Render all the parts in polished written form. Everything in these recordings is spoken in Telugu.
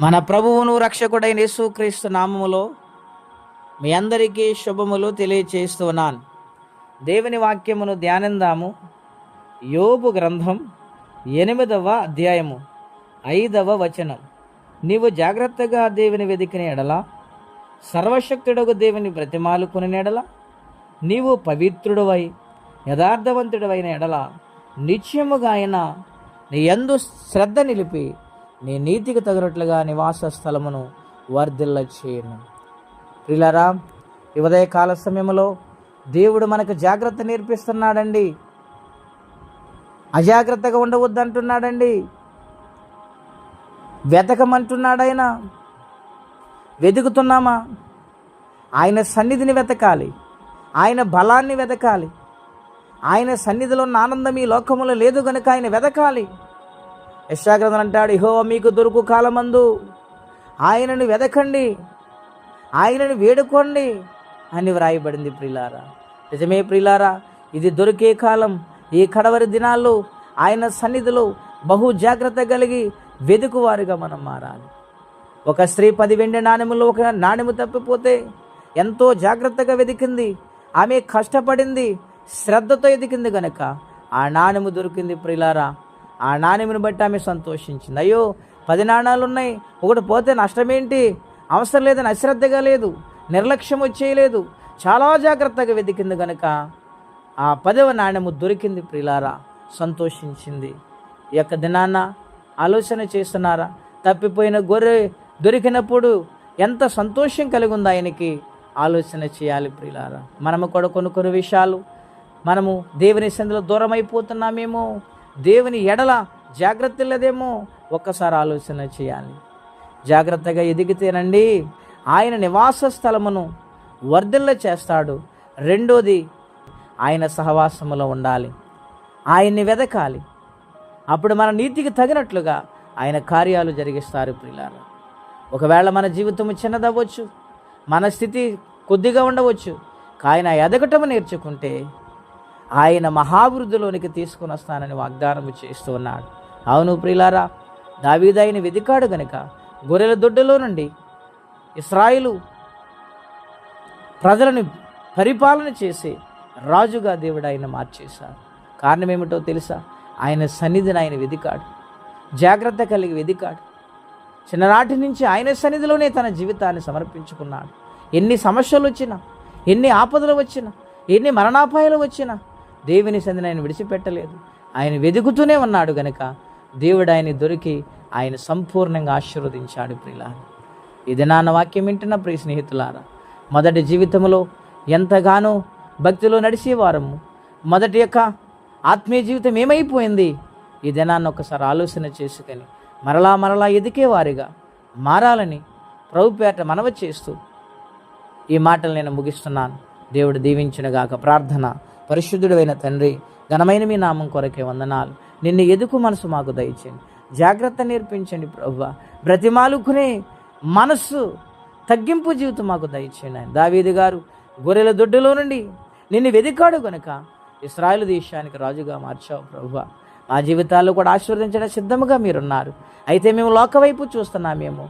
మన ప్రభువును రక్షకుడైన యేసుక్రీస్తు నామములో మీ అందరికీ శుభములు తెలియచేస్తున్నాను. దేవుని వాక్యమును ధ్యానిందాము. యోబు గ్రంథం 8వ అధ్యాయము 5వ వచనం. నీవు జాగ్రత్తగా దేవుని వెదికిన ఎడల, సర్వశక్తుడగు దేవుని బ్రతిమాలుకుని ఎడల, నీవు పవిత్రుడవై యథార్థవంతుడవైన ఎడల, నిత్యముగా ఆయన నీ యందు శ్రద్ధ నిలిపి నీ నీతికి తగినట్లుగా నివాస స్థలమును వర్ధిల్ల చేయను. ప్రియులారా, ఈ ఉదయకాల సమయంలో దేవుడు మనకు జాగ్రత్త నేర్పిస్తున్నాడండి. అజాగ్రత్తగా ఉండవద్దంటున్నాడండి. వెతకమంటున్నాడు ఆయన. వెతుకుతున్నామా? ఆయన సన్నిధిని వెతకాలి, ఆయన బలాన్ని వెతకాలి. ఆయన సన్నిధిలో ఉన్న ఆనందం ఈ లోకములో లేదు గనుక ఆయన వెతకాలి. యెషయా అంటాడు, యెహోవా మీకు దొరుకు కాలమందు ఆయనను వెదకండి, ఆయనను వేడుకోండి అని వ్రాయబడింది. ప్రియులారా, నిజమే ప్రియులారా, ఇది దొరికే కాలం. ఈ కడవరి దినాల్లో ఆయన సన్నిధిలో బహు జాగ్రత్త కలిగి వెదుకువారుగా మనం మారాలి. ఒక స్త్రీ 10 వెండి నాణెములో ఒక నాణెము తప్పిపోతే ఎంతో జాగ్రత్తగా వెతికింది. ఆమె కష్టపడింది, శ్రద్ధతో ఎదికింది గనక ఆ నాణెము దొరికింది. ప్రియులారా, ఆ నాణ్యమును బట్టి ఆమె సంతోషించింది. అయ్యో 10 నాణాలు ఉన్నాయి, ఒకటి పోతే నష్టమేంటి, అవసరం లేదని అశ్రద్ధగా లేదు, నిర్లక్ష్యం చేయలేదు, చాలా జాగ్రత్తగా వెతికింది కనుక ఆ 10వ నాణ్యము దొరికింది. ప్రియులారా, సంతోషించింది. ఈ యొక్క దినాన్న ఆలోచన చేస్తున్నారా? తప్పిపోయిన గొర్రె దొరికినప్పుడు ఎంత సంతోషం కలిగి ఉందో ఆయనకి ఆలోచన చేయాలి. ప్రియులారా, మనము కూడా కొన్ని విషయాలు మనము దేవుని సన్నిధిలో దూరం అయిపోతున్నామేమో, దేవుని ఎడల జాగ్రత్త లేదేమో ఒక్కసారి ఆలోచన చేయాలి. జాగ్రత్తగా ఎదిగితేనండి ఆయన నివాస స్థలమును వర్ధిల్ల చేస్తాడు. రెండోది, ఆయన సహవాసములో ఉండాలి, ఆయన్ని వెదకాలి. అప్పుడు మన నీతికి తగినట్లుగా ఆయన కార్యాలు జరిగిస్తారు. ప్రియులారా, ఒకవేళ మన జీవితం చిన్నదవ్వచ్చు, మన స్థితి కొద్దిగా ఉండవచ్చు, ఆయన ఎదగటము నేర్చుకుంటే ఆయన మహావృద్ధిలోనికి తీసుకుని వస్తానని వాగ్దానం చేస్తూ ఉన్నాడు. అవును ప్రియులారా, దావీదు ఆయన వెదికాడు గనుక గొర్రెల దొడ్డులో నుండి ఇశ్రాయేలు ప్రజలను పరిపాలన చేసి రాజుగా దేవుడు ఆయన మార్చేశారు. కారణం ఏమిటో తెలుసా? ఆయన సన్నిధిని ఆయన వెదికాడు, జాగ్రత్త కలిగి వెదికాడు. చిన్ననాటి నుంచి ఆయన సన్నిధిలోనే తన జీవితాన్ని సమర్పించుకున్నాడు. ఎన్ని సమస్యలు వచ్చినా, ఎన్ని ఆపదలు వచ్చినా, ఎన్ని మరణాపాయాలు వచ్చినా దేవుని సన్నిధిని ఆయన విడిచిపెట్టలేదు. ఆయన వెతుకుతూనే ఉన్నాడు గనుక దేవుడు ఆయన దొరికి ఆయన సంపూర్ణంగా ఆశీర్వదించాడు. ప్రియులారా, ఈ దినాన్న వాక్యం వింటున్న ప్రియ స్నేహితులారా, మొదటి జీవితంలో ఎంతగానో భక్తిలో నడిచేవారము, మొదటి యొక్క ఆత్మీయ జీవితం ఏమైపోయింది? ఈ దినాన్ని ఒకసారి ఆలోచన చేసుకొని మరలా ఎదికేవారిగా మారాలని ప్రభుపేట మనవి చేస్తూ ఈ మాటలు నేను ముగిస్తున్నాను. దేవుడు దీవించునుగాక. ప్రార్థన. పరిశుద్ధుడైన తండ్రి, ఘనమైన మీ నామం కొరకే వందనాలు. నిన్ను ఎదుకు మనసు మాకు దయచేయండి, జాగ్రత్త నేర్పించండి ప్రభువా. బ్రతిమాలుకునే మనస్సు, తగ్గింపు జీవితం మాకు దయచేయండి. దావీదు గారు గొర్రెల దొడ్డులో నుండి నిన్ను వెదికాడు గనుక ఇశ్రాయేలు దేశానికి రాజుగా మార్చావు ప్రభువా. మా జీవితాల్లో కూడా ఆశీర్వదించడం సిద్ధముగా మీరున్నారు. అయితే మేము లోకవైపు చూస్తున్నామేమో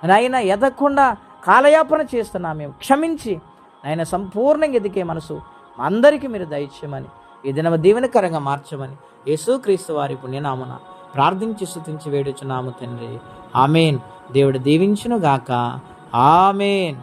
నాయన, ఎదగకుండా కాలయాపన చేస్తున్నామేమో, క్షమించి నాయన సంపూర్ణంగా ఎదికే మనసు అందరికీ మీరు దయచేయమని, ఈ దినము దీవెనకరంగా మార్చమని యేసుక్రీస్తు వారి పుణ్యనామన ప్రార్థించి స్తుతించి వేడుచున్నాము తండ్రి. ఆమేన్. దేవుడు దీవించును గాక. ఆమేన్.